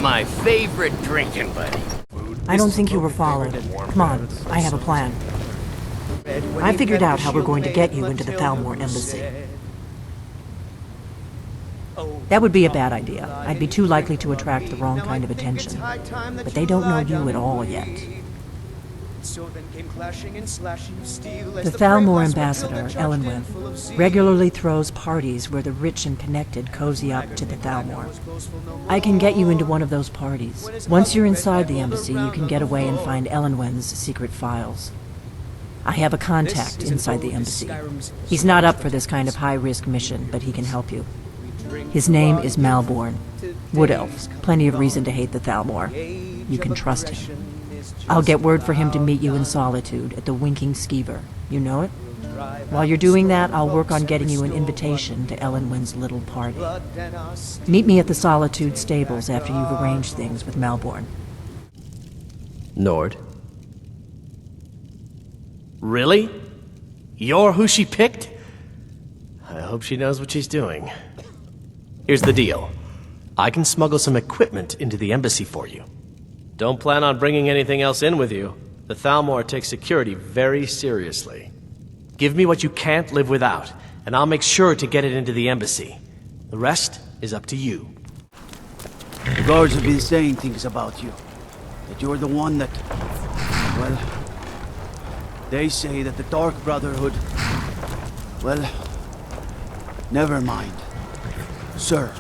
my favorite drinking buddy. I don't think you were followed. Come on, I have a plan. I figured out how we're going to get you into the Thalmor embassy. That would be a bad idea. I'd be too likely to attract the wrong kind of attention. But they don't know you at all yet. The Thalmor ambassador, Alduin, regularly throws parties where the rich and connected cozy up to the Thalmor. I can get you into one of those parties. Once you're inside the embassy, you can get away and find Alduin's secret files. I have a contact inside the embassy. He's not up for this kind of high-risk mission, but he can help you. His name is Malborn. Wood Elf. Plenty of reason to hate the Thalmor. You can trust him. I'll get word for him to meet you in Solitude at the Winking Skeever. You know it? While you're doing that, I'll work on getting you an invitation to Alduin's little party. Meet me at the Solitude stables after you've arranged things with Malborn. Nord? Really? You're who she picked? I hope she knows what she's doing. Here's the deal. I can smuggle some equipment into the embassy for you. Don't plan on bringing anything else in with you. The Thalmor takes security very seriously. Give me what you can't live without, and I'll make sure to get it into the embassy. The rest is up to you. The guards have been saying things about you. That you're the one that... well... they say that the Dark Brotherhood... well... never mind. Sir.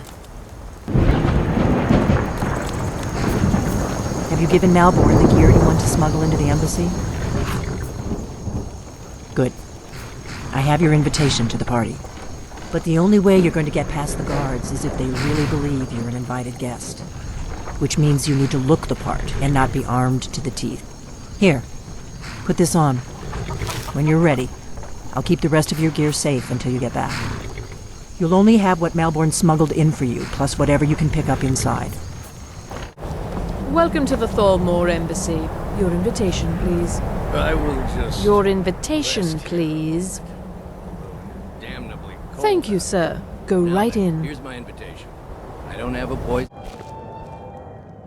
Have you given Malborn the gear you want to smuggle into the embassy? Good. I have your invitation to the party. But the only way you're going to get past the guards is if they really believe you're an invited guest. Which means you need to look the part and not be armed to the teeth. Here, put this on. When you're ready, I'll keep the rest of your gear safe until you get back. You'll only have what Malborn smuggled in for you, plus whatever you can pick up inside. Welcome to the Thalmor Embassy. Your invitation, please. I will just... Your invitation, please. Damnably cold. Thank you, sir. Go right in. Here's my invitation. I don't have a poison...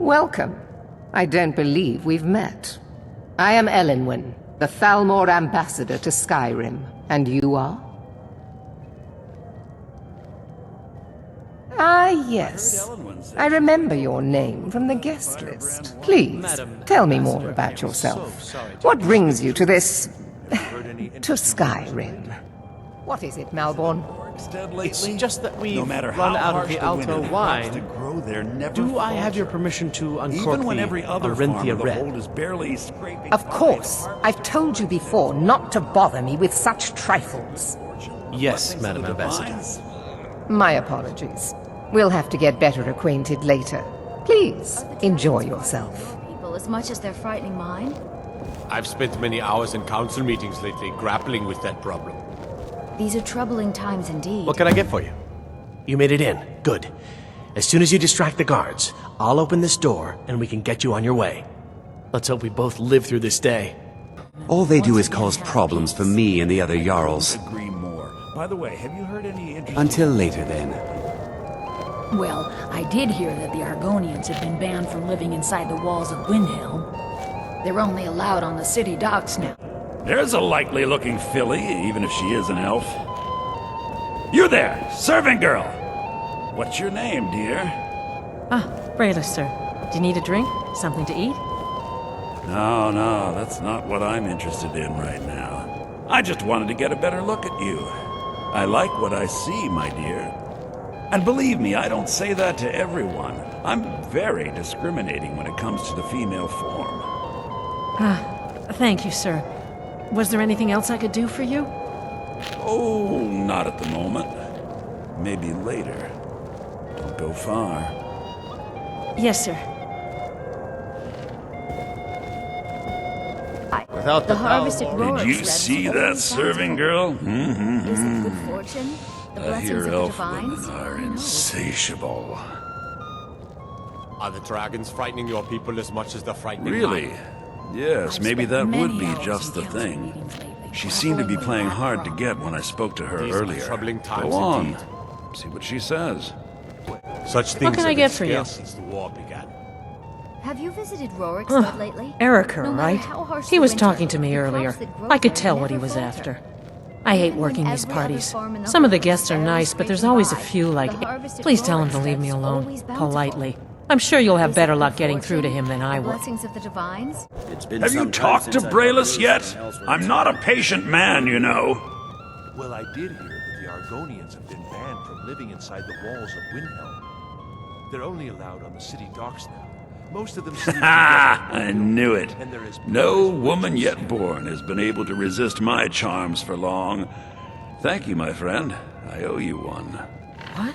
Welcome. I don't believe we've met. I am Alduin, the Thalmor ambassador to Skyrim. And you are? Ah, yes. I remember your name from the guest list. Please, tell me more about yourself. What brings you to this... to Skyrim? What is it, Malborn? It's just that we've run run out of the Alto wine. Do I have your falters. permission to uncork Even when every other farm Arinthia of the Red? hold is barely scraping... Of course. I've told you before not to bother me with such trifles. Yes, Madam Ambassador. My apologies. We'll have to get better acquainted later. Please, enjoy yourself. People as much as they're frightening mine. I've spent many hours in council meetings lately grappling with that problem. These are troubling times indeed. What can I get for you? You made it in. Good. As soon as you distract the guards, I'll open this door and we can get you on your way. Let's hope we both live through this day. All they do is cause problems for me and the other Jarls. Agree more. By the way, have you heard any interesting... Until later, then. Well, I did hear that the Argonians had been banned from living inside the walls of Windhelm. They're only allowed on the city docks now. There's a likely-looking filly, even if she is an elf. You there, servant girl! What's your name, dear? Ah, Brayla, sir. Do you need a drink? Something to eat? No, that's not what I'm interested in right now. I just wanted to get a better look at you. I like what I see, my dear. And believe me, I don't say that to everyone. I'm very discriminating when it comes to the female form. Ah, thank you, sir. Was there anything else I could do for you? Oh, not at the moment. Maybe later. Don't go far. Yes, sir. Without The harvested Did you see that serving girl? Is it good fortune? The I blessings hear of the elf divines? women are insatiable. Are the dragons frightening your people as much as they're frightening Really? mine? Yes, I've maybe spent that many would be hours just in the council thing. meetings lately, She seemed to be grappling playing with that hard to problem. get when I spoke to her These are earlier. troubling times Go on. indeed. See what she says. Such things can I have get been for you? scarce since the war began. Have you visited Rorikstead lately? Erica, No matter right? how harsh He the was winter, talking to me the earlier. crops that grow I could there tell what never he was falter. after. I hate Even working when these every other parties. farm in Some of the Upperworld guests are is nice, but there's scraping always a by, few like, the harvest at please tell him to leave me Rorikstead's alone, always bountiful. politely. I'm sure you'll have Is better it luck the getting through to fortune? him than I The will. blessings of the divines? Have you talked to Braylus yet? I'm not a patient man, you know. Well, I did hear that the Argonians have been banned from living inside the walls of Windhelm. They're only allowed on the city docks now. Most of them sleep together. I knew it. And there is No woman yet born has been able to resist my charms for long. Thank you, my friend. I owe you one. What?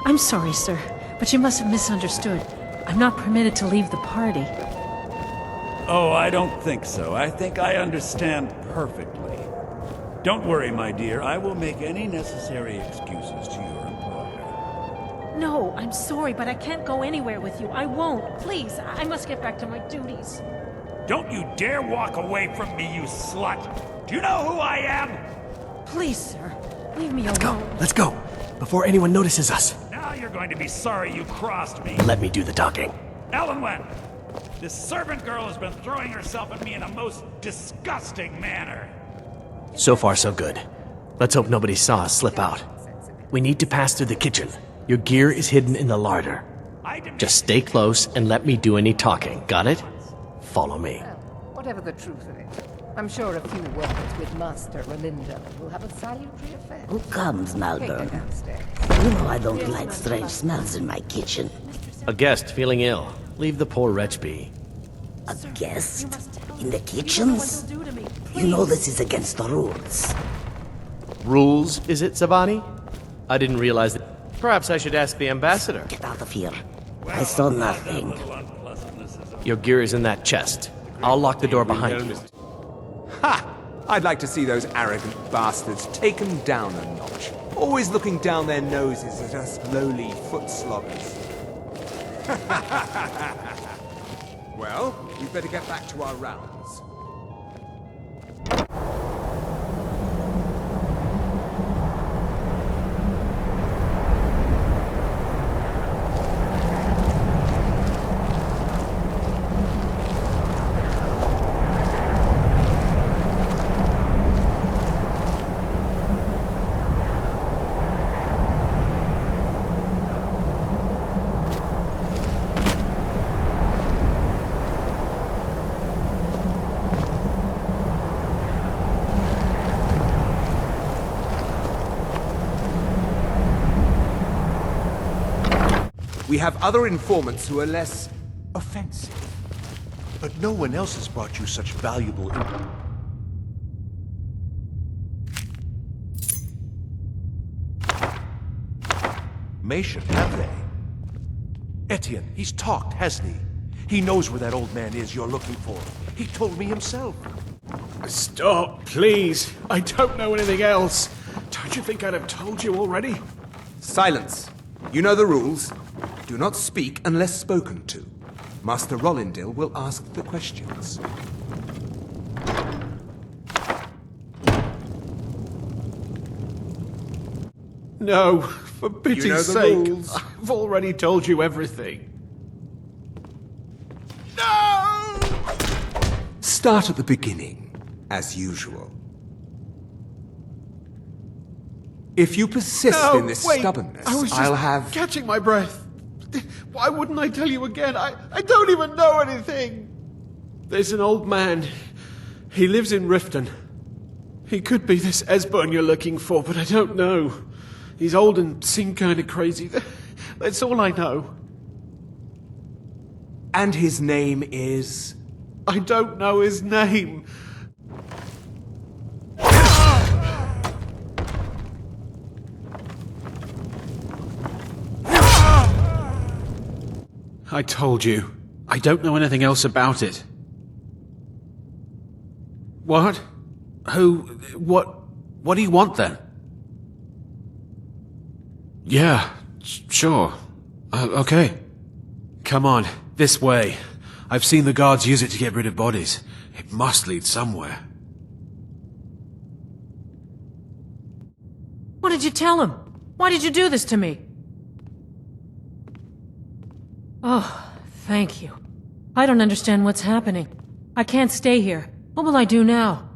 I'm sorry, sir, but you must have misunderstood. I'm not permitted to leave the party. Oh, I don't think so. I think I understand perfectly. Don't worry, my dear. I will make any necessary excuses to your employer. No, I'm sorry, but I can't go anywhere with you. I won't. Please, I must get back to my duties. Don't you dare walk away from me, you slut! Do you know who I am? Please, sir, leave me alone. Let's go, before anyone notices us. Now you're going to be sorry you crossed me. Let me do the talking. Alduin! This servant girl has been throwing herself at me in a most disgusting manner. So far, so good. Let's hope nobody saw us slip out. We need to pass through the kitchen. Your gear is hidden in the larder. Just stay close and let me do any talking. Got it? Follow me. Whatever the truth of it, I'm sure a few words with Master Relinda will have a salutary effect. Who comes, Take her Maldur? downstairs. You know I don't like strange smells in my kitchen. A guest feeling ill. Leave the poor wretch be. A guest? In the kitchens? You know this is against the rules. Rules, is it, Savani? I didn't realize that. Perhaps I should ask the ambassador. Get out of here. I saw nothing. Your gear is in that chest. I'll lock the door behind you. Ha! I'd like to see those arrogant bastards taken down a notch. Always looking down their noses at us lowly foot sloggers. Well, we'd better get back to our rounds. We have other informants who are less offensive. But no one else has brought you such valuable information, have they? Etienne, he's talked, hasn't he? He knows where that old man is you're looking for. He told me himself. Stop, please. I don't know anything else. Don't you think I'd have told you already? Silence. You know the rules. Do not speak unless spoken to. Master Rollindil will ask the questions. No, for pity's You know the sake. rules. I've already told you everything. Start at the beginning, as usual. If you persist No, in this wait. stubbornness, I was just I'll have... catching my breath. Why wouldn't I tell you again? I don't even know anything. There's an old man. He lives in Riften. He could be this Esbern you're looking for, but I don't know. He's old and seemed kind of crazy. That's all I know. And his name is... I don't know his name. I told you. I don't know anything else about it. What? Who? What do you want then? Yeah, sure. Okay. Come on, this way. I've seen the guards use it to get rid of bodies. It must lead somewhere. What did you tell him? Why did you do this to me? Oh, thank you. I don't understand what's happening. I can't stay here. What will I do now?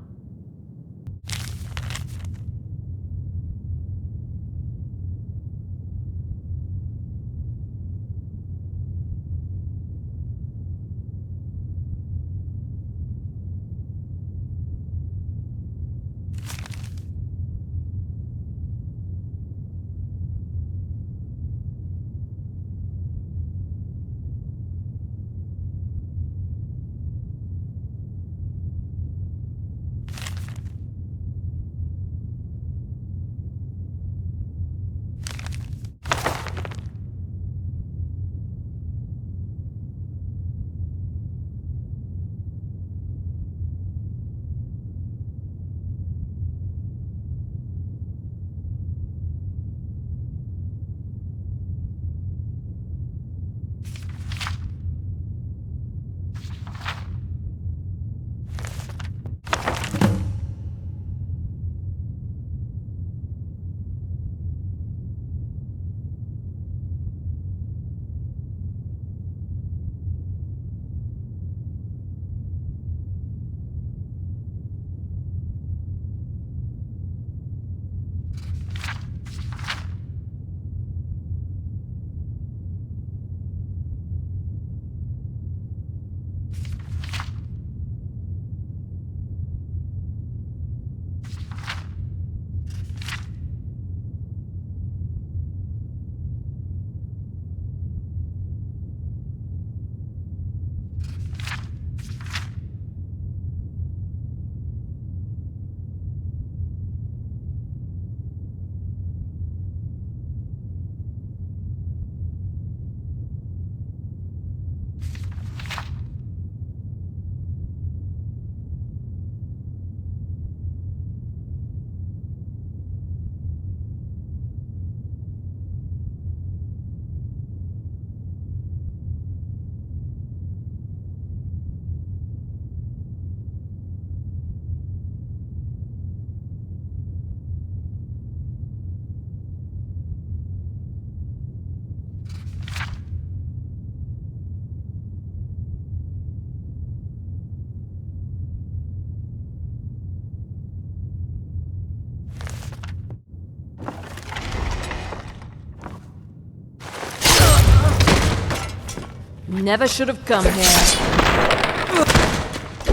Never should have come here.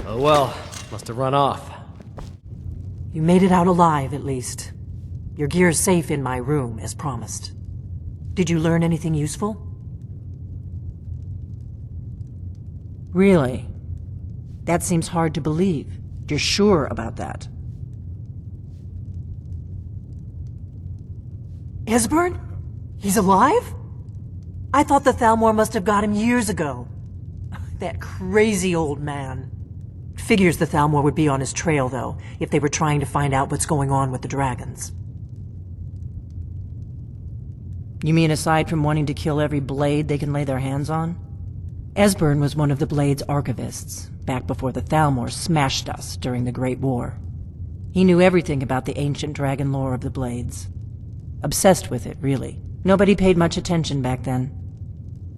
Oh well, must have run off. You made it out alive, at least. Your gear's safe in my room, as promised. Did you learn anything useful? Really? That seems hard to believe. You're sure about that? Esbern? He's alive? I thought the Thalmor must have got him years ago. That crazy old man. Figures the Thalmor would be on his trail, though, if they were trying to find out what's going on with the dragons. You mean aside from wanting to kill every blade they can lay their hands on? Esbern was one of the Blade's archivists, back before the Thalmor smashed us during the Great War. He knew everything about the ancient dragon lore of the Blades. Obsessed with it, really. Nobody paid much attention back then.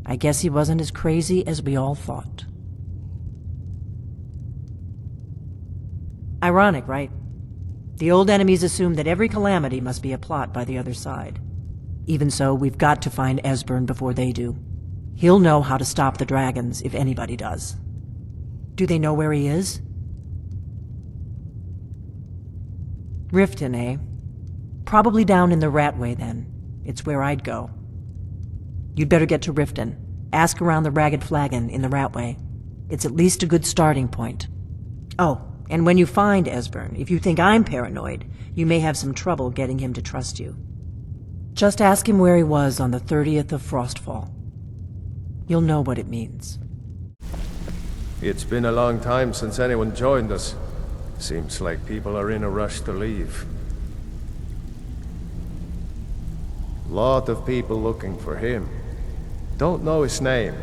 I guess he wasn't as crazy as we all thought. Ironic, right? The old enemies assume that every calamity must be a plot by the other side. Even so, we've got to find Esbern before they do. He'll know how to stop the dragons, if anybody does. Do they know where he is? Riften, eh? Probably down in the Ratway, then. It's where I'd go. You'd better get to Riften. Ask around the Ragged Flagon in the Ratway. It's at least a good starting point. Oh, and when you find Esbern, if you think I'm paranoid, you may have some trouble getting him to trust you. Just ask him where he was on the 30th of Frostfall. You'll know what it means. It's been a long time since anyone joined us. Seems like people are in a rush to leave. Lot of people looking for him. Don't know his name,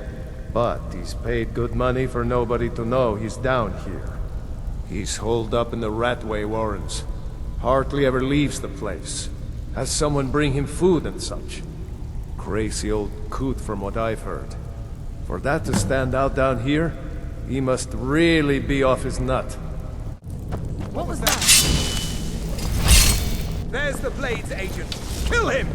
but he's paid good money for nobody to know he's down here. He's holed up in the Ratway Warrens. Hardly ever leaves the place. Has someone bring him food and such. Crazy old coot from what I've heard. For that to stand out down here, he must really be off his nut. What was that? There's the Blades agent. Kill him!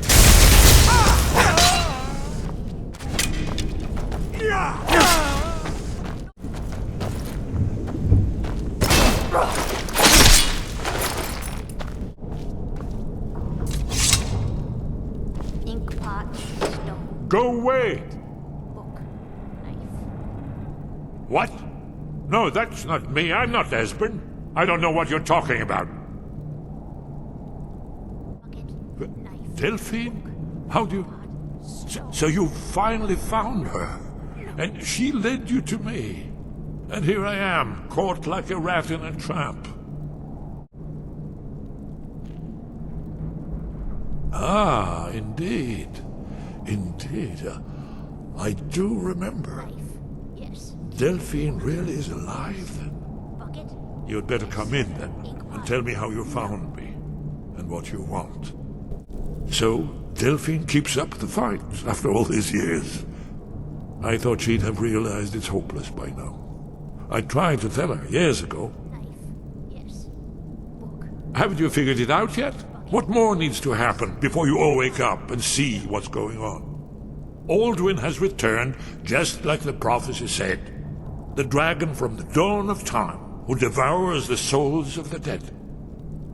Inkpot, stone, Go away! book, knife. What? No, that's not me. I'm not Esbern. I don't know what you're talking about. Delphine? How do you... So you finally found her, and she led you to me. And here I am, caught like a rat in a trap. Ah, indeed. Indeed. I do remember. Yes. Delphine really is alive, then? Bucket? You'd better come in, then, and tell me how you found me, and what you want. So, Delphine keeps up the fight after all these years. I thought she'd have realized it's hopeless by now. I tried to tell her years ago. Yes. Haven't you figured it out yet? What more needs to happen before you all wake up and see what's going on? Alduin has returned just like the prophecy said. The dragon from the dawn of time who devours the souls of the dead.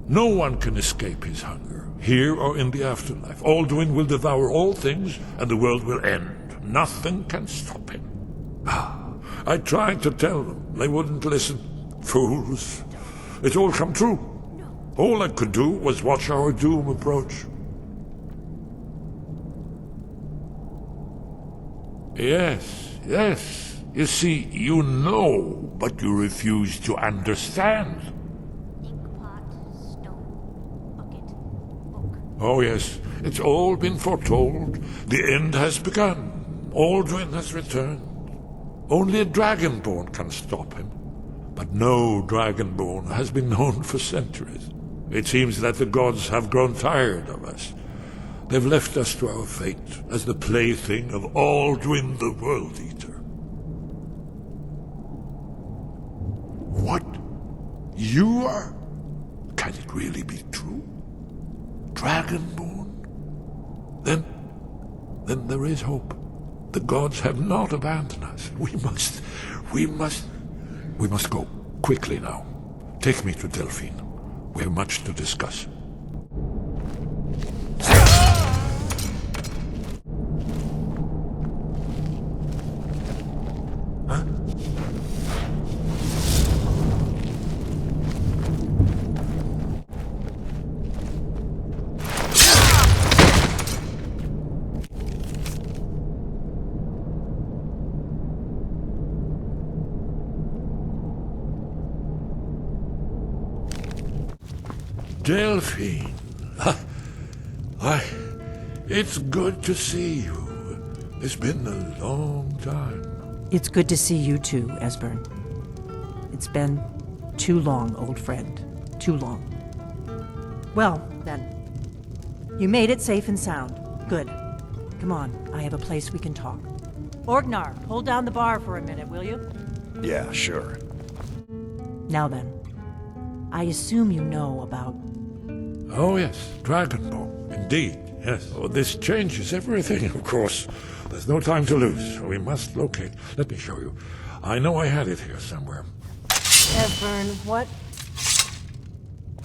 No one can escape his hunger, here or in the afterlife. Alduin will devour all things and the world will end. Nothing can stop him. I tried to tell them. They wouldn't listen. Fools. It's all come true. All I could do was watch our doom approach. Yes, yes. You see, you know, but you refuse to understand. Oh yes, it's all been foretold. The end has begun. Alduin has returned. Only a dragonborn can stop him. But no dragonborn has been known for centuries. It seems that the gods have grown tired of us. They've left us to our fate as the plaything of Alduin the World Eater. What? You are? Can it really be true? Dragonborn? Then there is hope. The gods have not abandoned us. We must go. Quickly now. Take me to Delphine. We have much to discuss. Delphine. It's good to see you. It's been a long time. It's good to see you too, Esbern. It's been too long, old friend. Too long. Well, then. You made it safe and sound. Good. Come on, I have a place we can talk. Orgnar, hold down the bar for a minute, will you? Yeah, sure. Now then. I assume you know about... Oh yes, Dragonborn. Indeed, yes. Oh, this changes everything, of course. There's no time to lose. We must locate. Let me show you. I know I had it here somewhere. Esbern, what?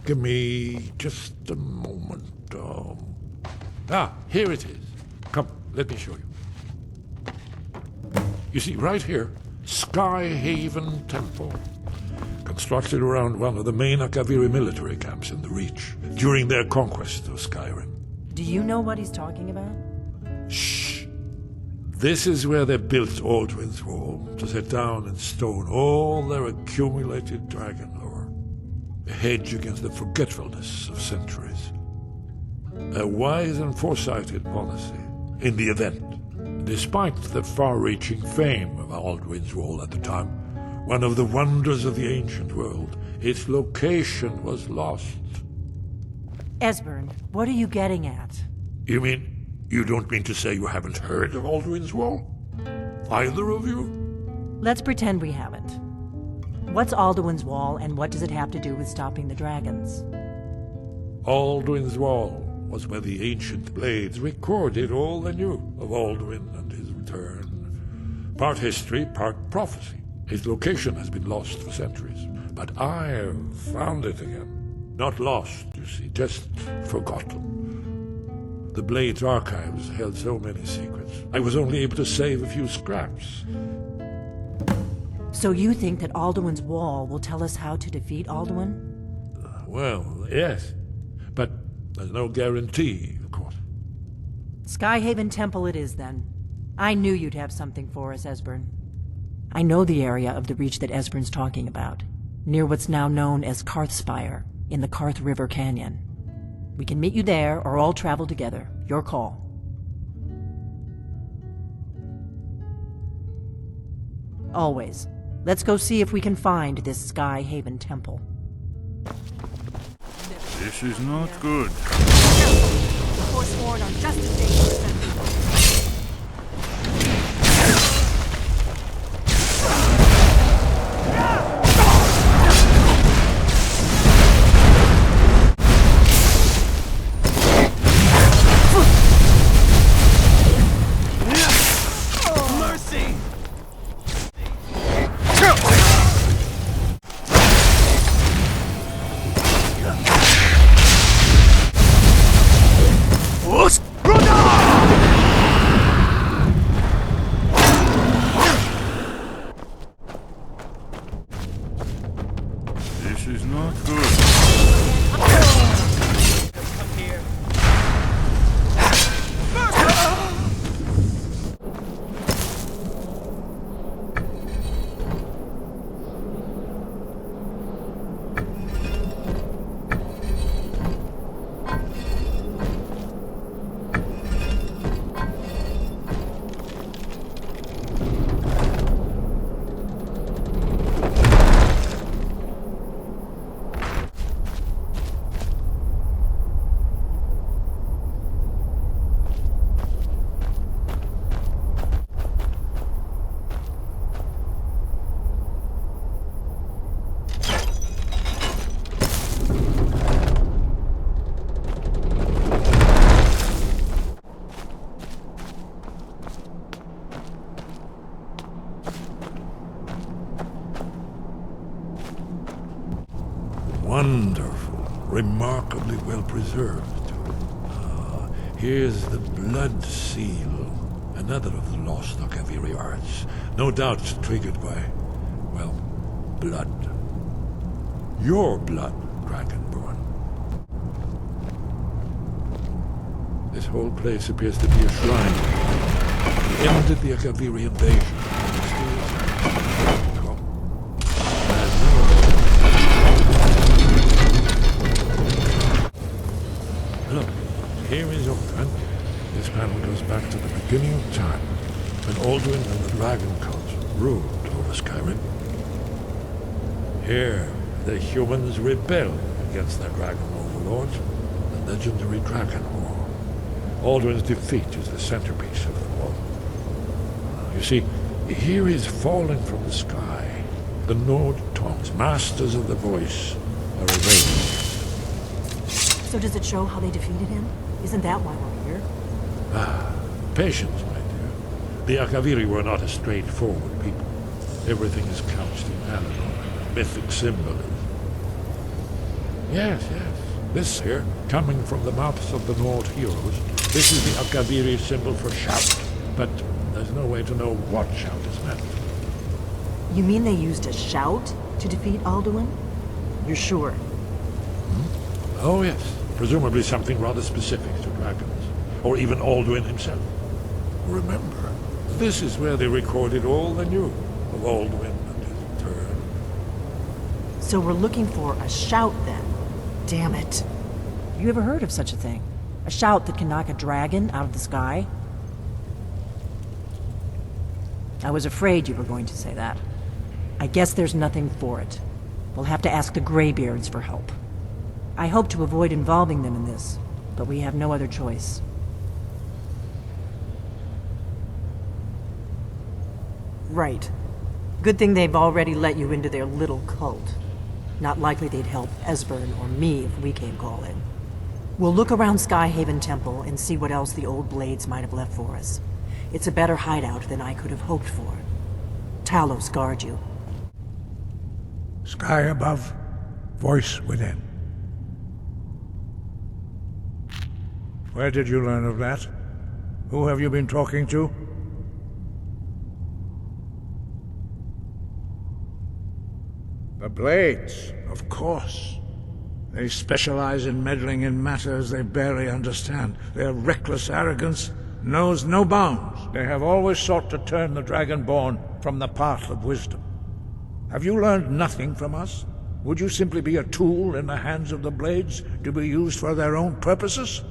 Give me just a moment. Here it is. Come, let me show you. You see, right here, Skyhaven Temple. Constructed around one of the main Akaviri military camps in the Reach during their conquest of Skyrim. Do you know what he's talking about? Shh! This is where they built Alduin's Wall, to set down in stone all their accumulated dragon lore. A hedge against the forgetfulness of centuries. A wise and foresighted policy in the event, despite the far-reaching fame of Alduin's Wall at the time. One of the wonders of the ancient world. Its location was lost. Esbern, what are you getting at? You mean, you don't mean to say you haven't heard of Alduin's Wall? Either of you? Let's pretend we haven't. What's Alduin's Wall, and what does it have to do with stopping the dragons? Alduin's Wall was where the ancient blades recorded all they knew of Alduin and his return. Part history, part prophecy. His location has been lost for centuries, but I found it again. Not lost, you see, just forgotten. The Blades archives held so many secrets. I was only able to save a few scraps. So you think that Alduin's Wall will tell us how to defeat Alduin? Well, yes, but there's no guarantee, of course. Skyhaven Temple it is, then. I knew you'd have something for us, Esbern. I know the area of the Reach that Esbern's talking about, near what's now known as Karthspire, in the Karth River Canyon. We can meet you there, or all travel together. Your call. Always. Let's go see if we can find this Skyhaven Temple. This is not good. The Forsworn are just as dangerous as This is not good. Come here. Wonderful, remarkably well preserved. Here's the blood seal, another of the lost Akaviri arts. No doubt triggered by, well, blood. Your blood, Dragonborn. This whole place appears to be a shrine. The end of the Akaviri invasion. Look, here is Alduin. This panel goes back to the beginning of time, when Alduin and the Dragon Cult ruled over Skyrim. Here, the humans rebelled against their dragon overlords, the legendary Dragon War. Alduin's defeat is the centerpiece of the war. You see, here is falling from the sky. The Nord Tongs, masters of the voice, are erased. So does it show how they defeated him? Isn't that why we're here? Ah, patience, my dear. The Akaviri were not a straightforward people. Everything is couched in allegory, mythic symbolism. Yes, yes. This here, coming from the mouths of the Nord heroes, this is the Akaviri symbol for shout. But there's no way to know what shout is meant. You mean they used a shout to defeat Alduin? You're sure? Oh, yes. Presumably something rather specific to dragons, or even Alduin himself. Remember, this is where they recorded all they knew of Alduin and his return. So we're looking for a shout, then. Damn it. You ever heard of such a thing? A shout that can knock a dragon out of the sky? I was afraid you were going to say that. I guess there's nothing for it. We'll have to ask the Greybeards for help. I hope to avoid involving them in this, but we have no other choice. Right. Good thing they've already let you into their little cult. Not likely they'd help Esbern or me if we came calling. We'll look around Skyhaven Temple and see what else the old blades might have left for us. It's a better hideout than I could have hoped for. Talos guard you. Sky above, voice within. Where did you learn of that? Who have you been talking to? The Blades, of course. They specialize in meddling in matters they barely understand. Their reckless arrogance knows no bounds. They have always sought to turn the Dragonborn from the path of wisdom. Have you learned nothing from us? Would you simply be a tool in the hands of the Blades to be used for their own purposes?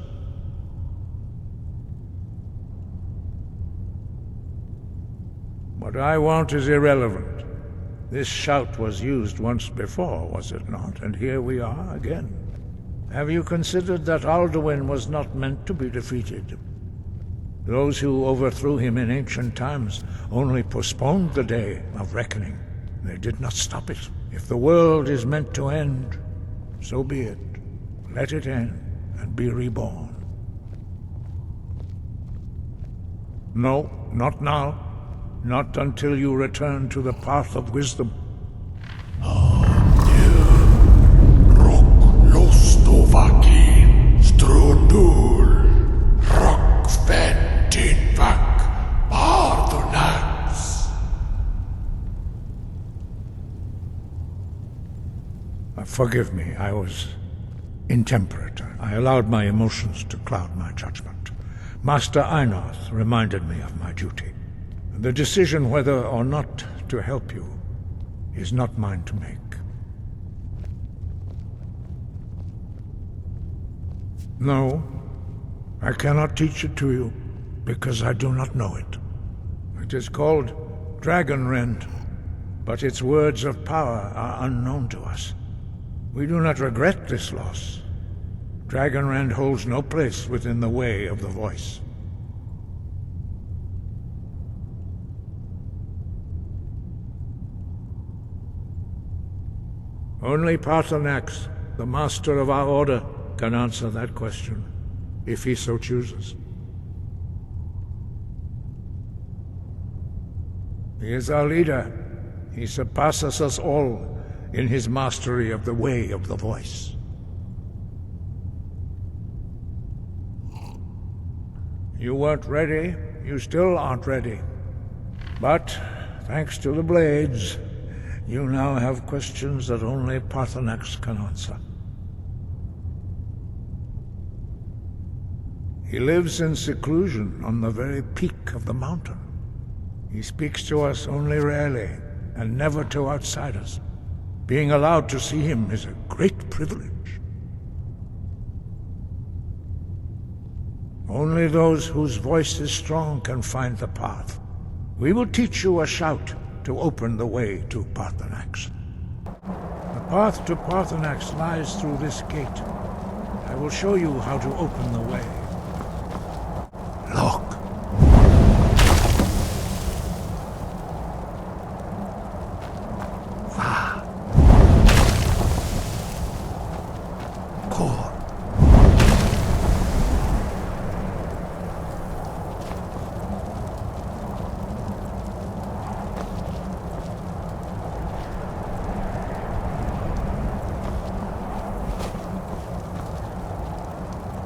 What I want is irrelevant. This shout was used once before, was it not? And here we are again. Have you considered that Alduin was not meant to be defeated? Those who overthrew him in ancient times only postponed the day of reckoning. They did not stop it. If the world is meant to end, so be it. Let it end and be reborn. No, not now. Not until you return to the path of wisdom. Forgive me, I was intemperate. I allowed my emotions to cloud my judgment. Master Einarth reminded me of my duty. The decision whether or not to help you is not mine to make. No, I cannot teach it to you, because I do not know it. It is called Dragonrend, but its words of power are unknown to us. We do not regret this loss. Dragonrend holds no place within the way of the voice. Only Paarthurnax, the master of our order, can answer that question, if he so chooses. He is our leader. He surpasses us all in his mastery of the way of the voice. You weren't ready. You still aren't ready. But, thanks to the Blades, you now have questions that only Paarthurnax can answer. He lives in seclusion on the very peak of the mountain. He speaks to us only rarely, and never to outsiders. Being allowed to see him is a great privilege. Only those whose voice is strong can find the path. We will teach you a shout to open the way to Paarthurnax. The path to Paarthurnax lies through this gate. I will show you how to open the way. Look.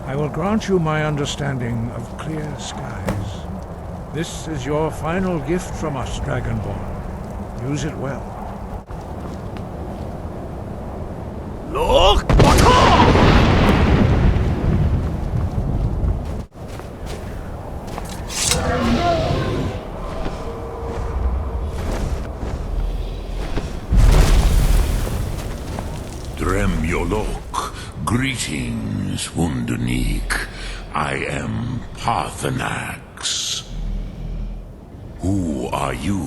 I will grant you my understanding of clear skies. This is your final gift from us, Dragonborn. Use it well. Look! Dremyolok, greetings, Wunderneek. I am Paarthurnax. Who are you?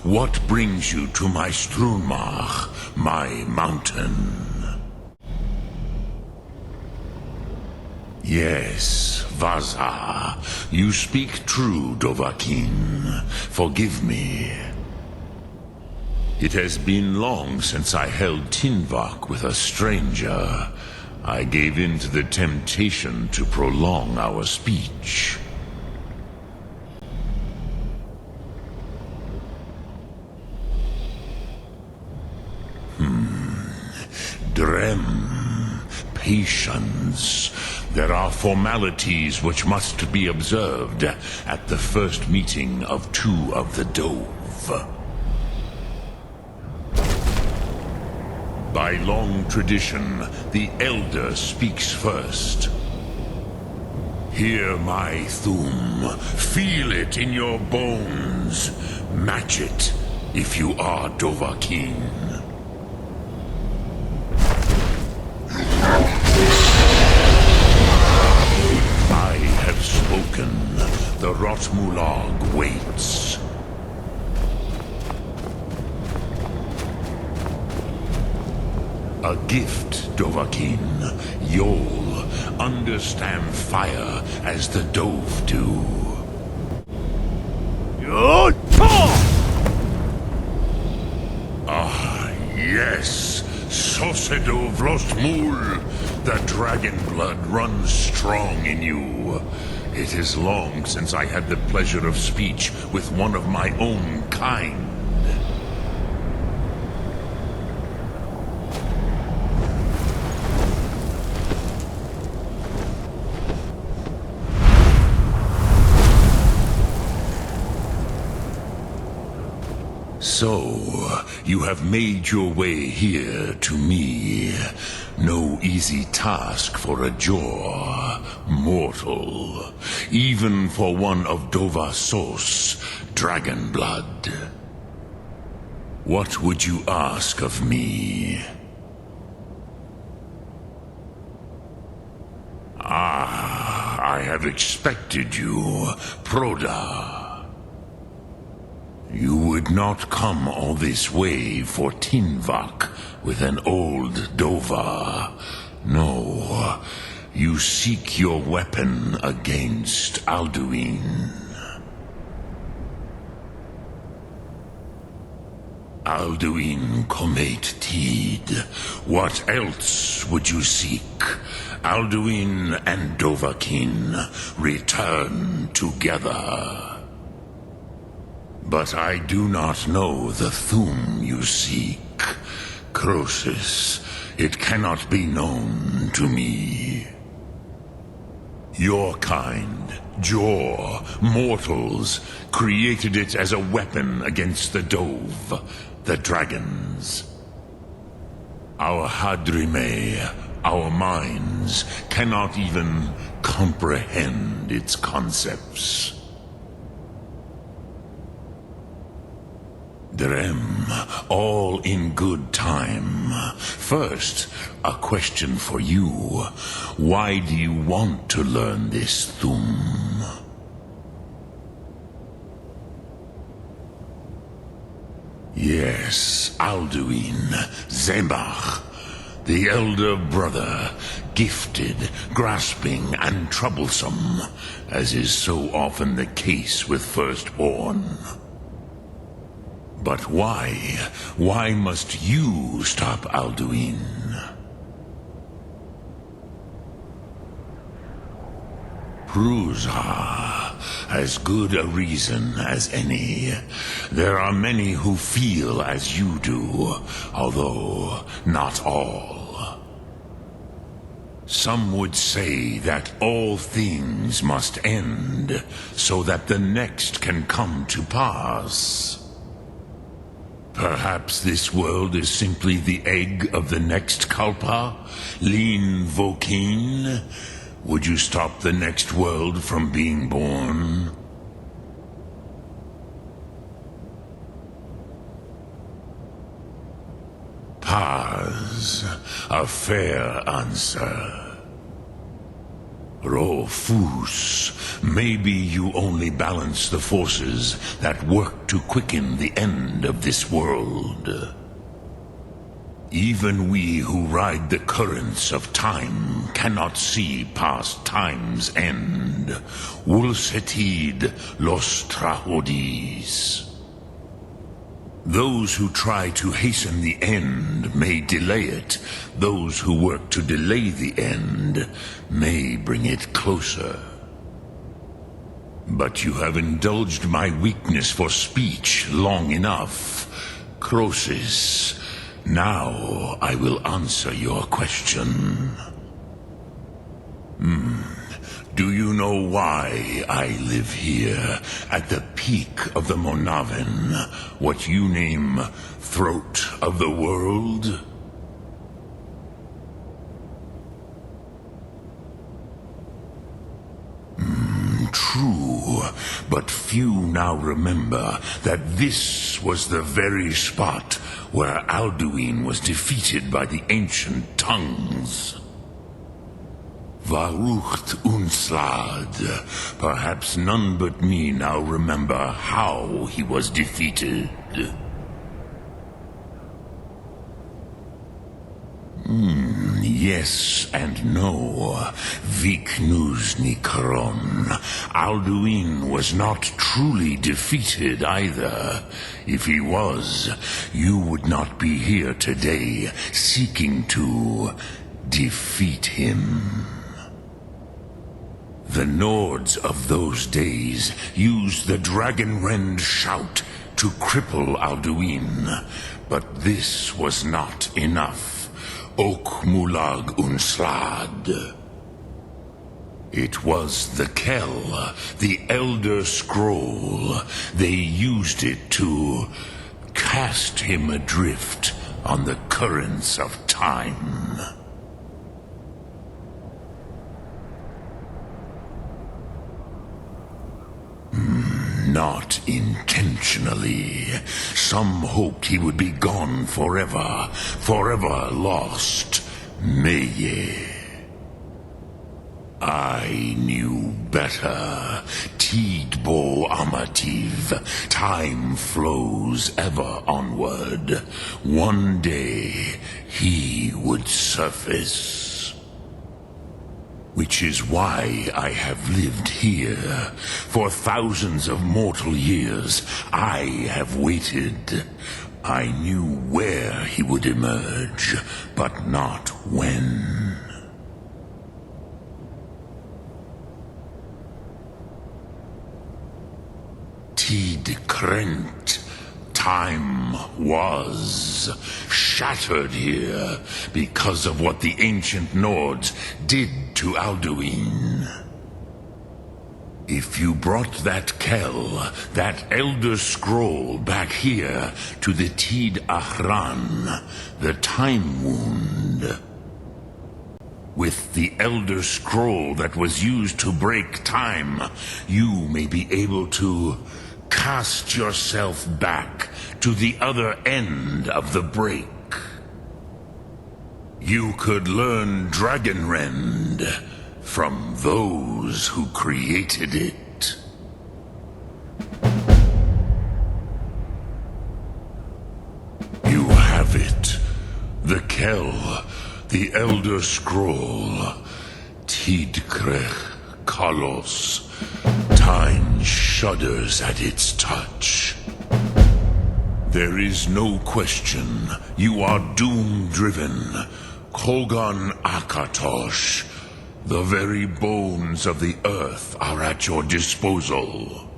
What brings you to my Strunmach, my mountain? Yes, Vaza. You speak true, Dovahkiin. Forgive me. It has been long since I held Tinvak with a stranger. I gave in to the temptation to prolong our speech. Drem. Patience. There are formalities which must be observed at the first meeting of two of the Dove. By long tradition, the Elder speaks first. Hear my Thum. Feel it in your bones. Match it if you are Dovahkiin. I have spoken. The Rotmulag waits. A gift, Dovahkiin. You'll understand fire as the Dove do. Ah, yes. Sosedo Vlostmul. The dragon blood runs strong in you. It is long since I had the pleasure of speech with one of my own kind. So, you have made your way here to me. No easy task for a Jor, mortal. Even for one of Dovasos, dragon blood. What would you ask of me? Ah, I have expected you, Proda. You would not come all this way for Tinvak with an old Dova. No, you seek your weapon against Alduin. Alduin Comate Tid. What else would you seek? Alduin and Dovahkiin return together. But I do not know the Thum you seek. Croesus, it cannot be known to me. Your kind, Jor, mortals, created it as a weapon against the Dove, the dragons. Our Hadrime, our minds, cannot even comprehend its concepts. Drem, all in good time. First, a question for you. Why do you want to learn this Thum? Yes, Alduin, Zebach, the elder brother, gifted, grasping, and troublesome, as is so often the case with firstborn. But why? Why must you stop Alduin? Prusa, as good a reason as any. There are many who feel as you do, although not all. Some would say that all things must end, so that the next can come to pass. Perhaps this world is simply the egg of the next Kalpa? Lin Vokin? Would you stop the next world from being born? Paz, a fair answer. Rofus, maybe you only balance the forces that work to quicken the end of this world. Even we who ride the currents of time cannot see past time's end. Wulsetid los trahodis. Those who try to hasten the end may delay it. Those who work to delay the end may bring it closer. But you have indulged my weakness for speech long enough, Croesus. Now I will answer your question. Do you know why I live here, at the peak of the Monaven, what you name Throat of the World? True, but few now remember that this was the very spot where Alduin was defeated by the ancient tongues. Varucht Unslad. Perhaps none but me now remember how he was defeated. Yes and no. Viknuzny Kron. Alduin was not truly defeated either. If he was, you would not be here today seeking to defeat him. The Nords of those days used the Dragonrend shout to cripple Alduin, but this was not enough. Ok Mulag Unslad. It was the Kell, the Elder Scroll. They used it to cast him adrift on the currents of time. Not intentionally. Some hoped he would be gone forever, forever lost. Meye. I knew better. Tidbo Amativ. Time flows ever onward. One day, he would surface. Which is why I have lived here. For thousands of mortal years, I have waited. I knew where he would emerge, but not when. Tid Krent. Time was shattered here because of what the ancient Nords did to Alduin. If you brought that Kell, that Elder Scroll back here to the Tid Ahran, the Time Wound, with the Elder Scroll that was used to break time, you may be able to cast yourself back to the other end of the break. You could learn Dragonrend from those who created it. You have it. The Kell, the Elder Scroll, Tidkrech Kalos. Time shudders at its touch. There is no question. You are doom-driven. Kogan Akatosh. The very bones of the earth are at your disposal.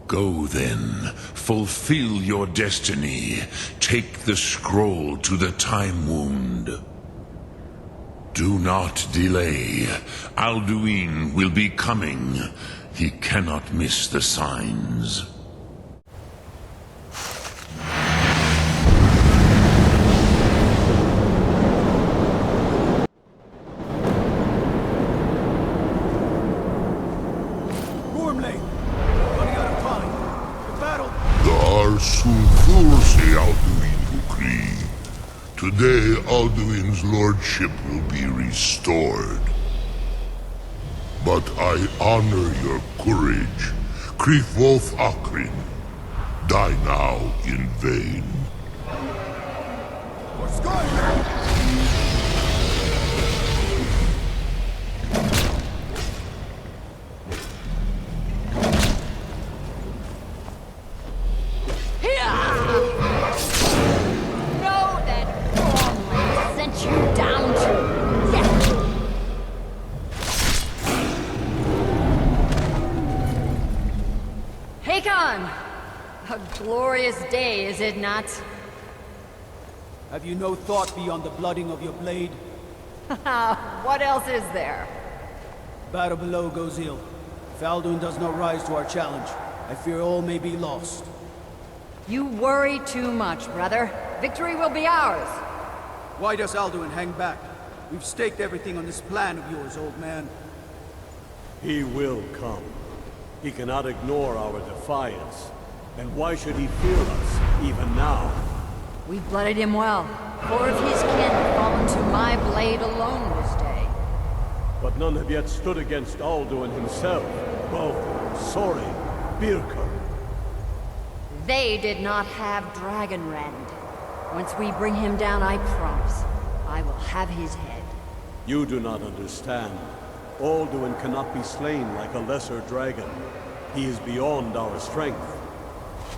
Go then, fulfill your destiny. Take the scroll to the Time Wound. Do not delay. Alduin will be coming. He cannot miss the signs. Gormley! Running out of time. The battle... Dar Sulfurse Alduin Ukri. Today, Alduin's lordship will be restored. But I honor your courage. Krifwolf Akrin. Die now in vain. Know that Gormley sent you down to death. Hakon! A glorious day, is it not? Have you no thought beyond the blooding of your blade? What else is there? Battle below goes ill. If Alduin does not rise to our challenge, I fear all may be lost. You worry too much, brother. Victory will be ours. Why does Alduin hang back? We've staked everything on this plan of yours, old man. He will come. He cannot ignore our defiance. And why should he fear us, even now? We've blooded him well. 4 of his kin have fallen to my blade alone this day. But none have yet stood against Alduin himself. Both Sori, Birka. They did not have Dragonrend. Once we bring him down, I promise, I will have his head. You do not understand. Alduin cannot be slain like a lesser dragon. He is beyond our strength.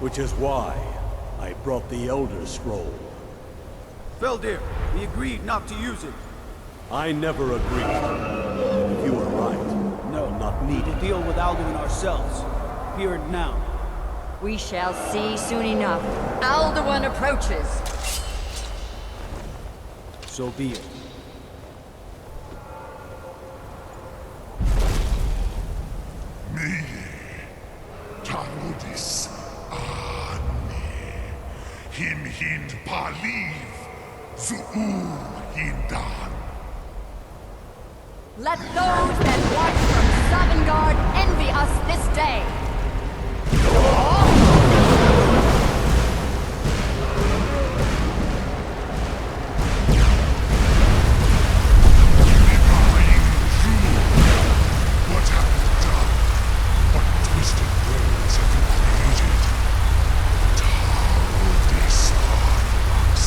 Which is why I brought the Elder Scroll. Feldir, we agreed not to use it. I never agreed. If you are right, no, not need to deal with Alduin ourselves. Here and now. We shall see soon enough. Alduin approaches. So be it. Me, Tarudis, Ani, Hind Paliv, Zuu Hindan. Let those that watch from Sovngarde envy us this day. What have you done? What twisted words have you created? Tarudis unlocks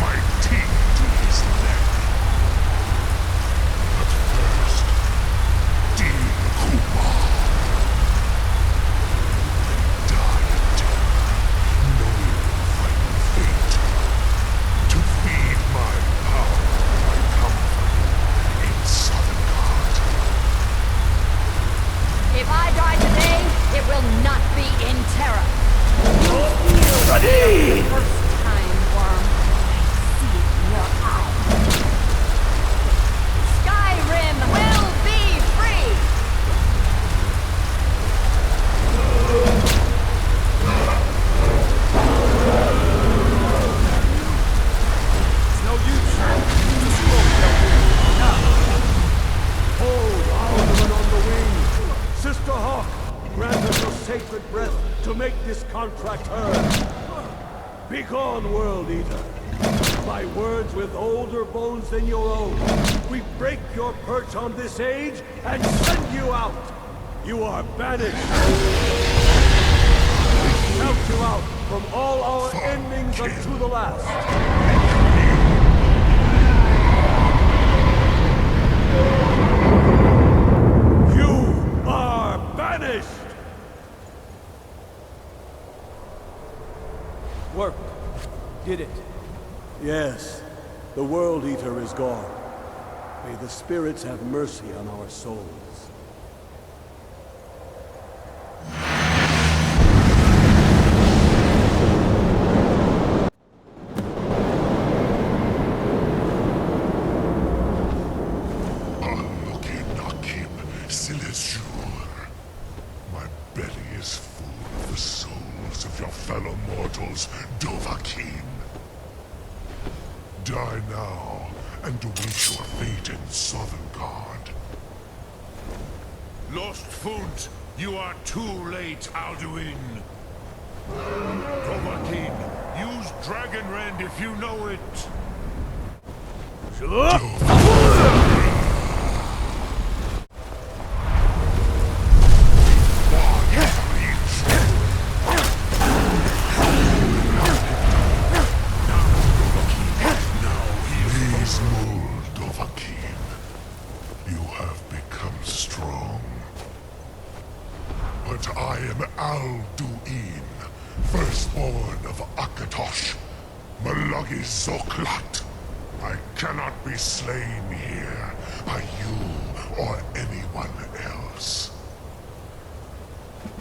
my teeth to his neck. But first, Din Kumar. Die in terror, knowing your final fate. To feed my power, I come for you in Sovngarde. If I die today, it will not be in terror. Ready! First time, Worm. I see it in your eyes. Skyrim will be free! It's no use. Use the scroll, Feldir. Now. Hold Alduin on the wing! Sister Hawk, grant us your sacred breath to make this contract heard. Begone, World Eater. By words with older bones than your own, we break your perch on this age and send you out. You are banished. We shout you out from all our endings unto the last. You are banished. Work. Did it. Yes, the World Eater is gone. May the spirits have mercy on our souls. My belly is full of the souls of your fellow mortals, Dovahkiin. Die now, and await your fate in Sovngarde. Lost Funt, you are too late, Alduin. Dovahkiin, use Dragonrend if you know it. Alduin, firstborn of Akatosh, Malagi Zoklat. I cannot be slain here by you or anyone else.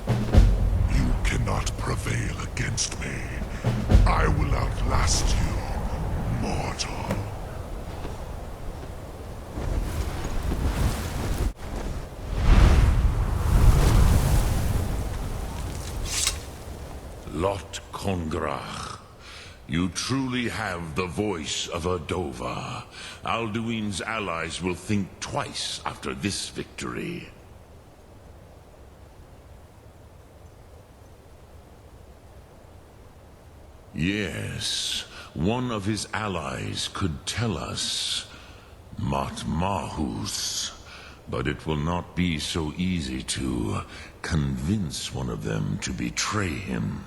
You cannot prevail against me. I will outlast you, mortal. Lot Kongrach. You truly have the voice of a Dova. Alduin's allies will think twice after this victory. Yes, one of his allies could tell us. Matmahus. But it will not be so easy to convince one of them to betray him.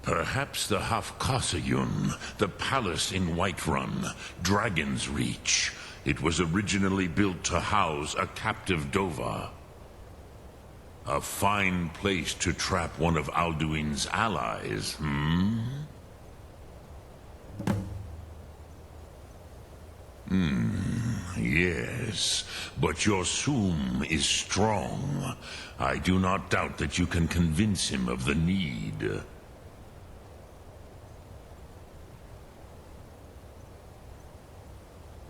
Perhaps the Hafkasayun, the palace in Whiterun, Dragon's Reach. It was originally built to house a captive Dova. A fine place to trap one of Alduin's allies, Yes, but your Sum is strong. I do not doubt that you can convince him of the need.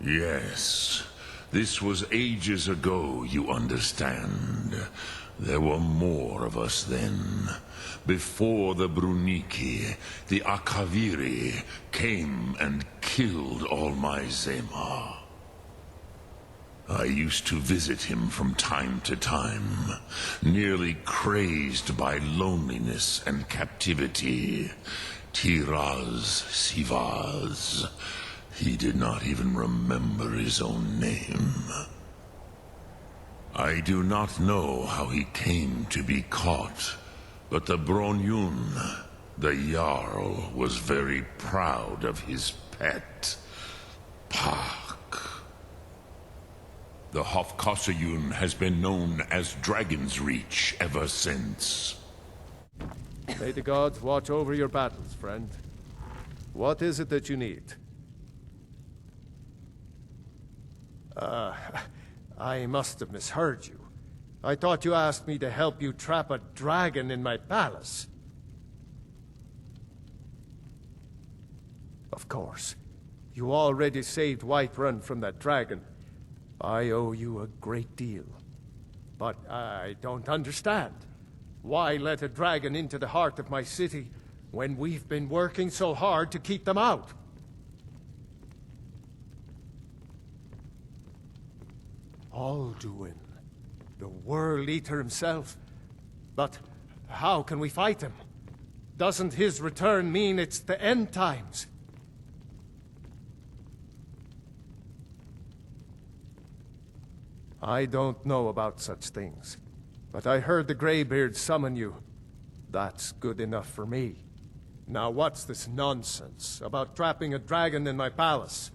Yes, this was ages ago, you understand. There were more of us then. Before the Bruniki, the Akaviri came and killed all my Zema. I used to visit him from time to time, nearly crazed by loneliness and captivity. Tiraz Sivaz. He did not even remember his own name. I do not know how he came to be caught, but the Bronyun, the Jarl, was very proud of his pet, Pak. The Hofkosayun has been known as Dragon's Reach ever since. May the gods watch over your battles, friend. What is it that you need? I must have misheard you. I thought you asked me to help you trap a dragon in my palace. Of course. You already saved Whiterun from that dragon. I owe you a great deal. But I don't understand. Why let a dragon into the heart of my city when we've been working so hard to keep them out? Alduin, the World Eater himself. But how can we fight him? Doesn't his return mean it's the end times? I don't know about such things, but I heard the Greybeard summon you. That's good enough for me. Now what's this nonsense about trapping a dragon in my palace?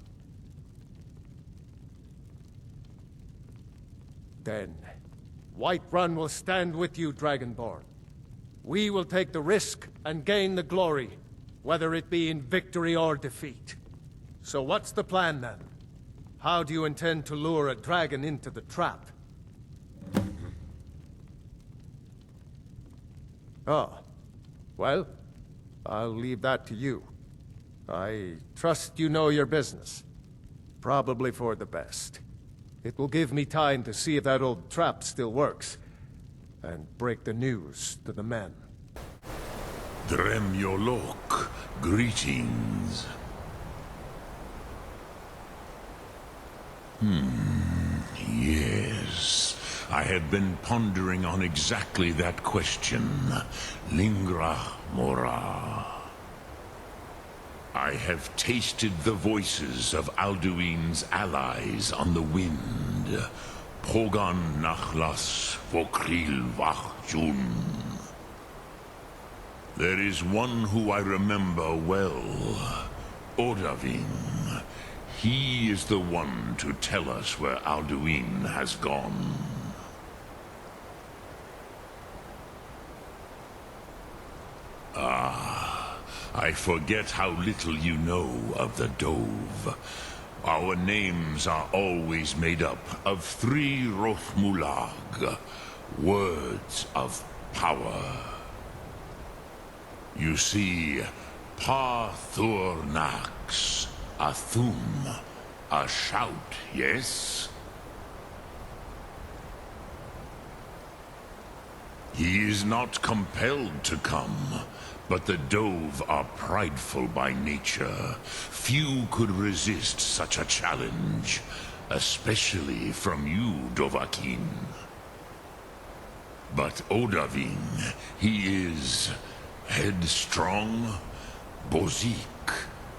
Then, Whiterun will stand with you, Dragonborn. We will take the risk and gain the glory, whether it be in victory or defeat. So what's the plan then? How do you intend to lure a dragon into the trap? Oh, well, I'll leave that to you. I trust you know your business. Probably for the best. It will give me time to see if that old trap still works, and break the news to the men. Dremyolok, greetings. Yes. I had been pondering on exactly that question. Lingra Mora. I have tasted the voices of Alduin's allies on the wind. Pogan Nachlas Vokril Vachjun. There is one who I remember well. Odavin. He is the one to tell us where Alduin has gone. I forget how little you know of the Dove. Our names are always made up of 3 Rothmulag, words of power. You see, Pa Thurnax, a thum, a shout, yes? He is not compelled to come, but the Dove are prideful by nature. Few could resist such a challenge, especially from you, Dovahkiin. But Odahviing, he is headstrong, bozik,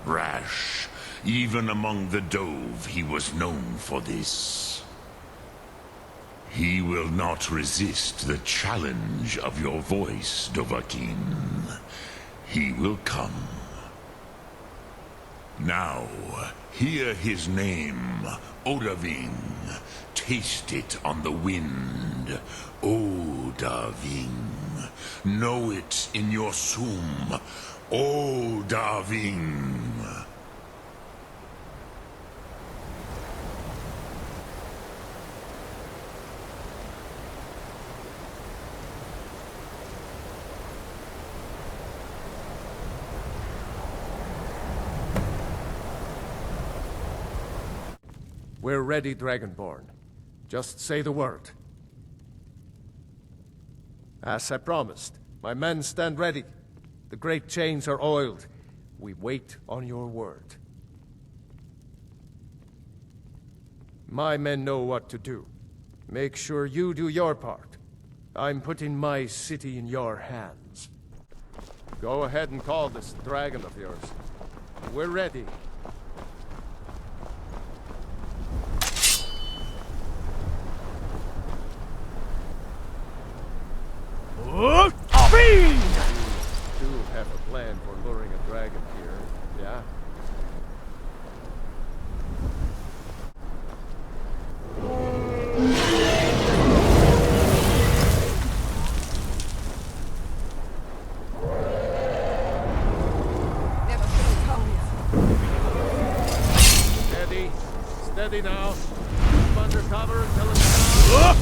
rash. Even among the Dove, he was known for this. He will not resist the challenge of your voice, Dovahkiin. He will come. Now, hear his name, Odahviing. Taste it on the wind, Odahviing. Know it in your sum, Odahviing. We're ready, Dragonborn. Just say the word. As I promised, my men stand ready. The great chains are oiled. We wait on your word. My men know what to do. Make sure you do your part. I'm putting my city in your hands. Go ahead and call this dragon of yours. We're ready. You do have a plan for luring a dragon here, yeah? Steady. Steady now. Keep under cover until it's down.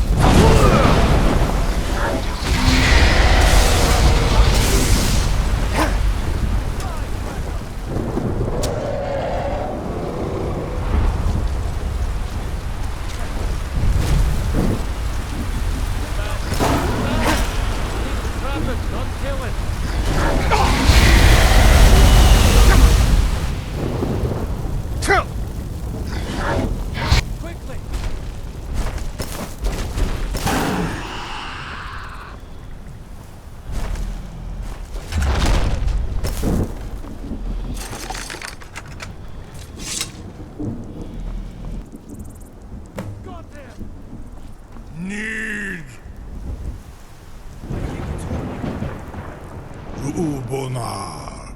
Ulbonar,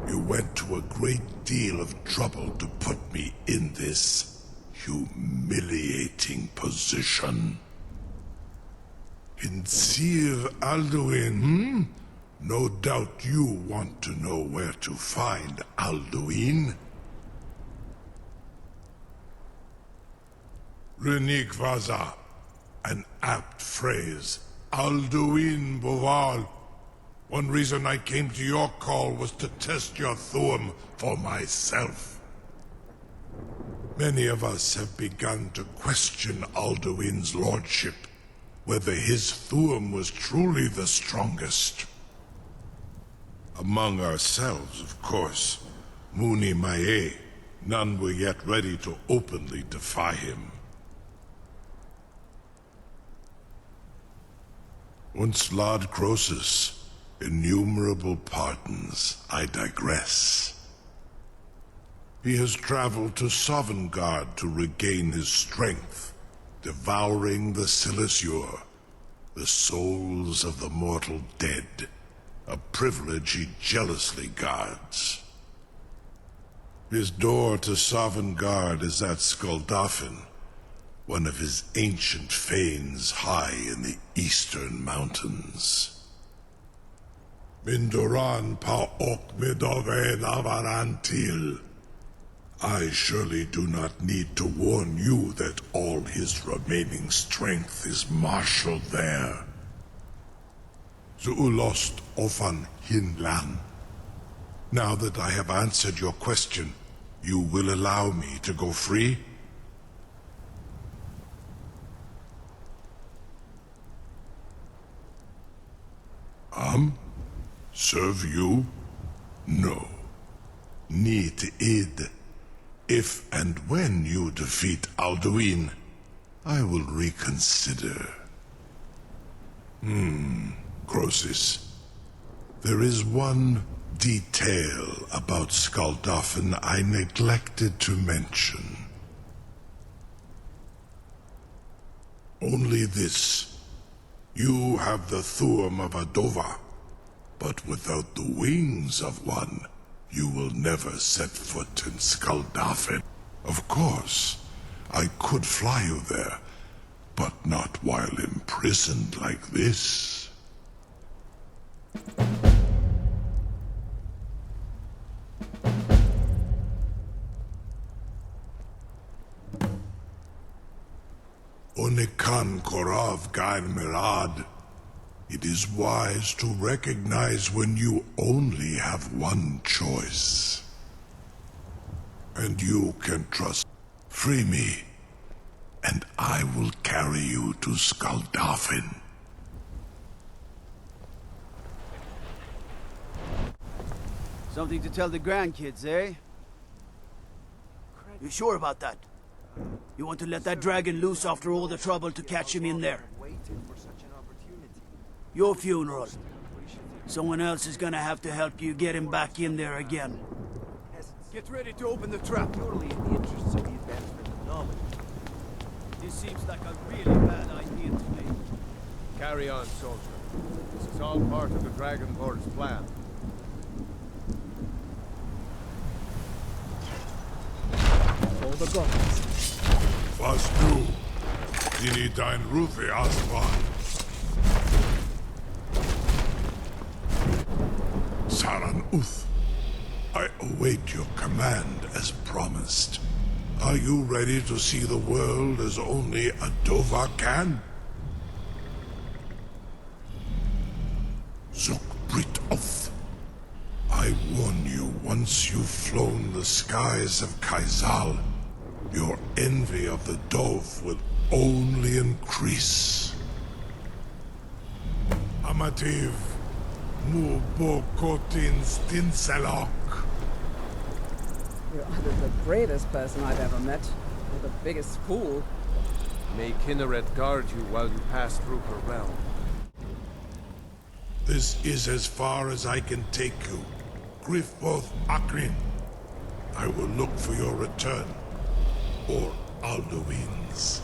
you went to a great deal of trouble to put me in this humiliating position. Insir Alduin, No doubt you want to know where to find Alduin. Renik Vaza, an apt phrase. Alduin Boval. One reason I came to your call was to test your Thuum for myself. Many of us have begun to question Alduin's lordship, whether his Thuum was truly the strongest. Among ourselves, of course, Muni Mae, none were yet ready to openly defy him. Once Lord Croesus, innumerable pardons, I digress. He has traveled to Sovngarde to regain his strength, devouring the Silesur, the souls of the mortal dead, a privilege he jealously guards. His door to Sovngarde is at Skuldafn, one of his ancient fanes high in the eastern mountains. Mindoran pa ok midoven avarantil. I surely do not need to warn you that all his remaining strength is marshaled there. Zuulost ofan hinlan. Now that I have answered your question, you will allow me to go free? Serve you? No. Need id. If and when you defeat Alduin, I will reconsider. Croesus. There is one detail about Skaldafn I neglected to mention. Only this. You have the Thuum of a Dova, but without the wings of one, you will never set foot in Skaldafn. Of course, I could fly you there, but not while imprisoned like this. Onikan Korav Gain Mirad. It is wise to recognize when you only have one choice. And you can trust. Free me, and I will carry you to Skaldafn. Something to tell the grandkids, eh? You sure about that? You want to let that dragon loose after all the trouble to catch him in there? Your funeral. Someone else is gonna have to help you get him back in there again. Get ready to open the trap. Purely in the interests of the advancement of knowledge. This seems like a really bad idea to me. Carry on, soldier. This is all part of the Dragonborn's plan. For the gods. Was du? Dini dein Rufe Aswan. Saran Uth, I await your command as promised. Are you ready to see the world as only a Dova can? Zuk Brit Oth. I warn you, once you've flown the skies of Kaizal, your envy of the Dove will only increase. Amativ, mu bokotin stinselok. You're either the bravest person I've ever met, or the biggest fool. May Kinneret guard you while you pass through her realm. This is as far as I can take you. Griffboth Akrin. I will look for your return. Or Alduin's.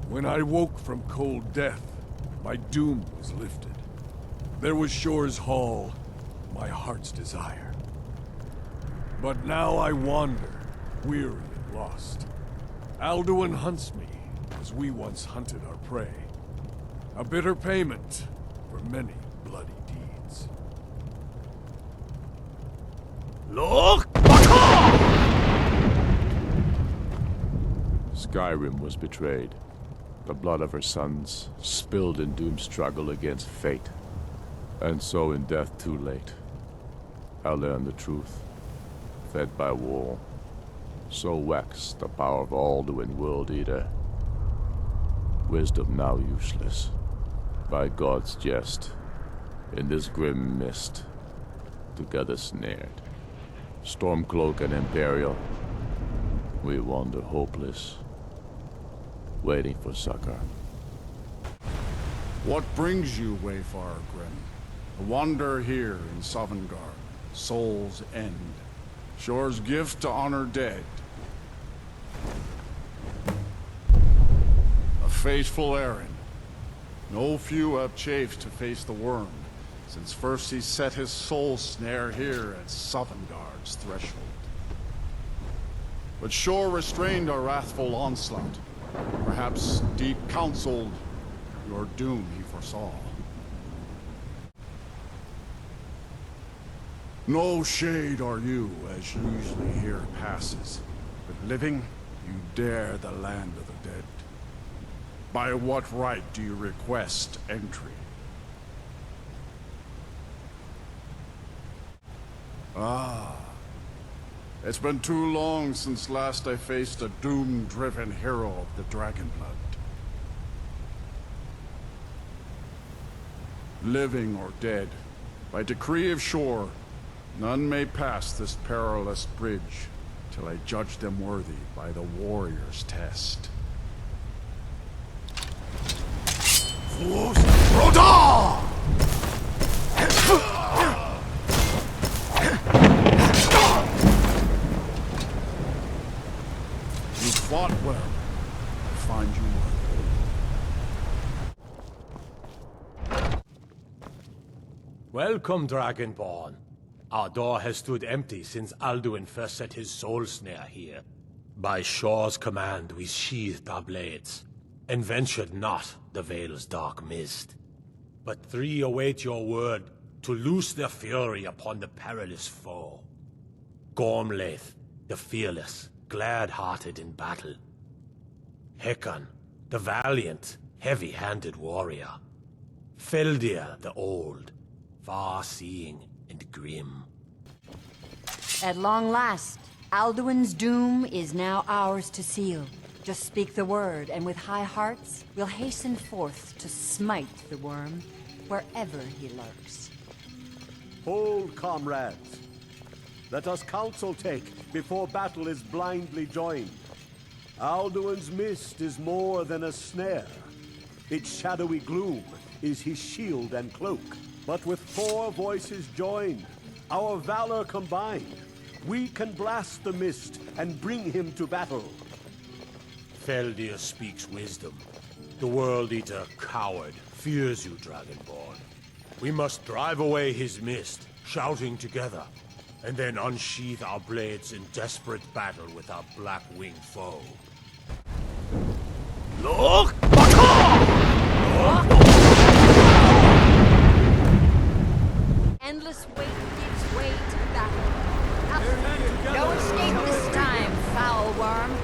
When I woke from cold death, my doom was lifted. There was Shore's Hall, my heart's desire. But now I wander, weary and lost. Alduin hunts me, as we once hunted our prey. A bitter payment for many bloody deeds. Look! Skyrim was betrayed. The blood of her sons spilled in Doom's struggle against fate. And so in death too late, I learned the truth. Fed by war, so waxed the power of Alduin World Eater. Wisdom now useless, by God's jest, in this grim mist, together snared. Stormcloak and Imperial, we wander hopeless, waiting for succor. What brings you, Wayfarer Grim? A wander here in Sovngarde, Soul's End. Shore's gift to honor dead. A fateful errand. No few have chafed to face the worm, since first he set his soul snare here at Sovngarde's threshold. But Shore restrained our wrathful onslaught. Perhaps deep counseled your doom he foresaw. No shade are you, as usually here passes. But living, you dare the land of the dead. By what right do you request entry? Ah. It's been too long since last I faced a doom-driven hero of the Dragonblood. Living or dead, by decree of Shore, none may pass this perilous bridge till I judge them worthy by the warrior's test. You fought well. I find you worthy. Welcome, Dragonborn. Our door has stood empty since Alduin first set his soul snare here. By Shore's command, we sheathed our blades, and ventured not the Vale's dark mist. But three await your word to loose their fury upon the perilous foe. Gormlaith, the fearless, glad-hearted in battle. Hekon, the valiant, heavy-handed warrior. Feldir, the old, far-seeing and grim. At long last, Alduin's doom is now ours to seal. Just speak the word, and with high hearts, we'll hasten forth to smite the worm wherever he lurks. Hold, comrades. Let us counsel take before battle is blindly joined. Alduin's mist is more than a snare. Its shadowy gloom is his shield and cloak. But with 4 voices joined, our valor combined, we can blast the mist and bring him to battle. Feldir speaks wisdom. The World Eater, coward, fears you, Dragonborn. We must drive away his mist, shouting together, and then unsheath our blades in desperate battle with our black-winged foe. Look! Endless wait gives way to battle. No escape this time, foul worm.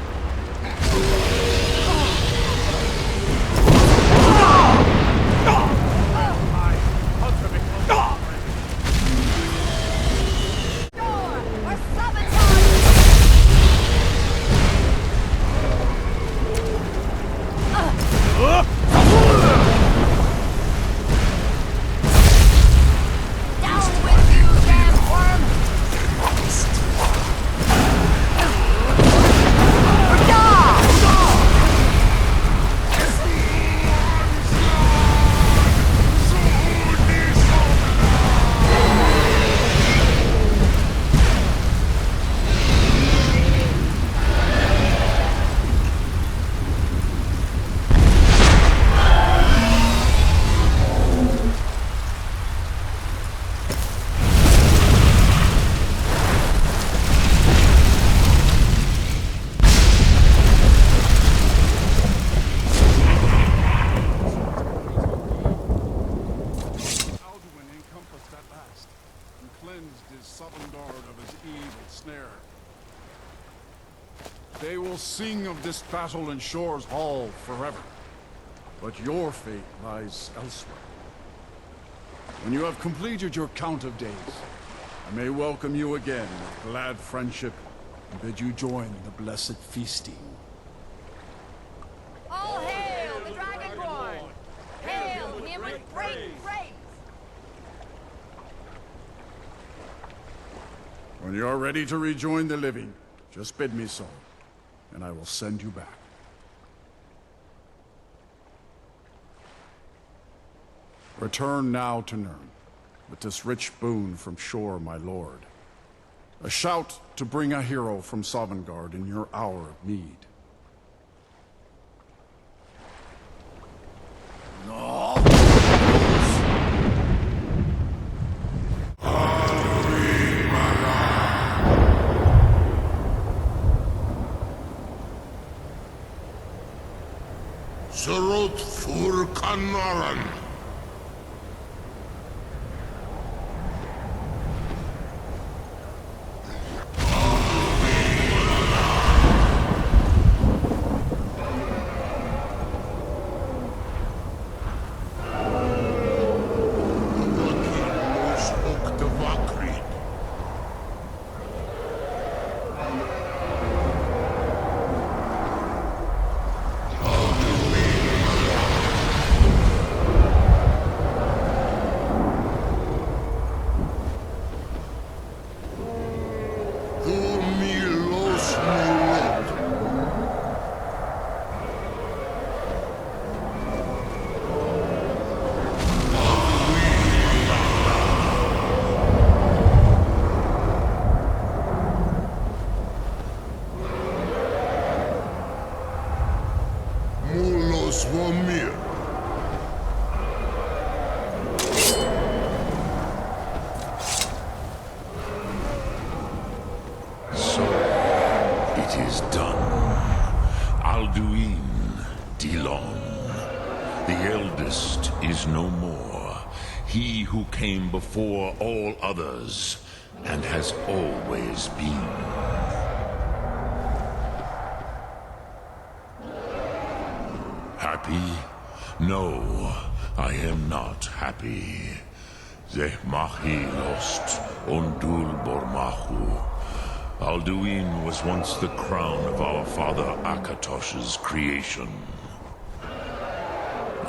and cleansed his southern guard of his evil snare. They will sing of this battle in Shore's Hall forever. But your fate lies elsewhere. When you have completed your count of days, I may welcome you again with glad friendship and bid you join the blessed feasting. All hail the Dragonborn! Hail him with great praise! When you are ready to rejoin the living, just bid me so, and I will send you back. Return now to Nirn, with this rich boon from Shore, my lord. A shout to bring a hero from Sovngarde in your hour of need. No! Surot fur Kanaran. So, it is done. Alduin Dilon, the eldest, is no more. He who came before all others, and has always been. Happy? No, I am not happy. Zehmahi lost, Ondul Bormahu. Alduin was once the crown of our father Akatosh's creation.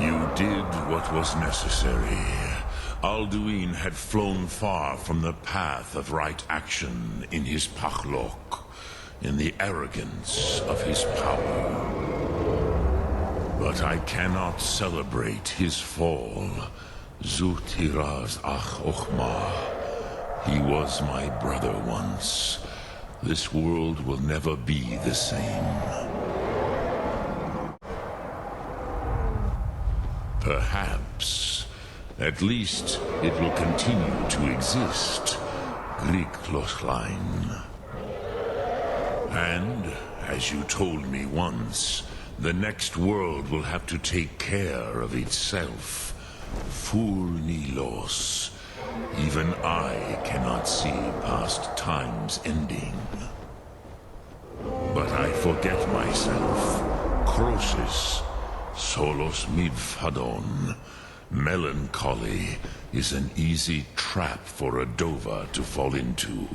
You did what was necessary. Alduin had flown far from the path of right action in his Pachlok, in the arrogance of his power. But I cannot celebrate his fall. Zutiraz Ach Ochma. He was my brother once. This world will never be the same. Perhaps. At least it will continue to exist. Gliklochlein. And, as you told me once, the next world will have to take care of itself. Fulnilos. Even I cannot see past time's ending. But I forget myself. Crosis. Solos midfadon. Melancholy is an easy trap for a Dova to fall into.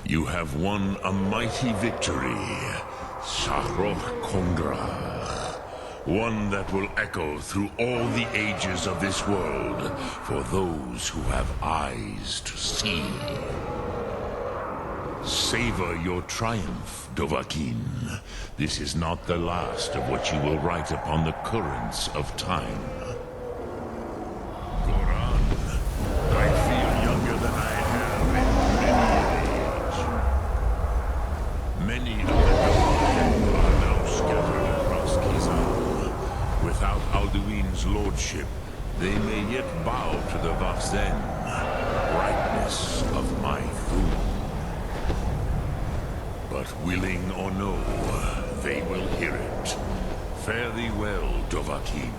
You have won a mighty victory. Shahroch Kondra. One that will echo through all the ages of this world for those who have eyes to see. Savor your triumph, Dovahkiin. This is not the last of what you will write upon the currents of time. Goran, I feel younger than I have in many age. Many of the Dovahkiin are now scattered across Kizar. Without Alduin's lordship, they may yet bow to the Vazen, brightness of my Thum. But willing or no, they will hear it. Fare thee well, Dovahkiin.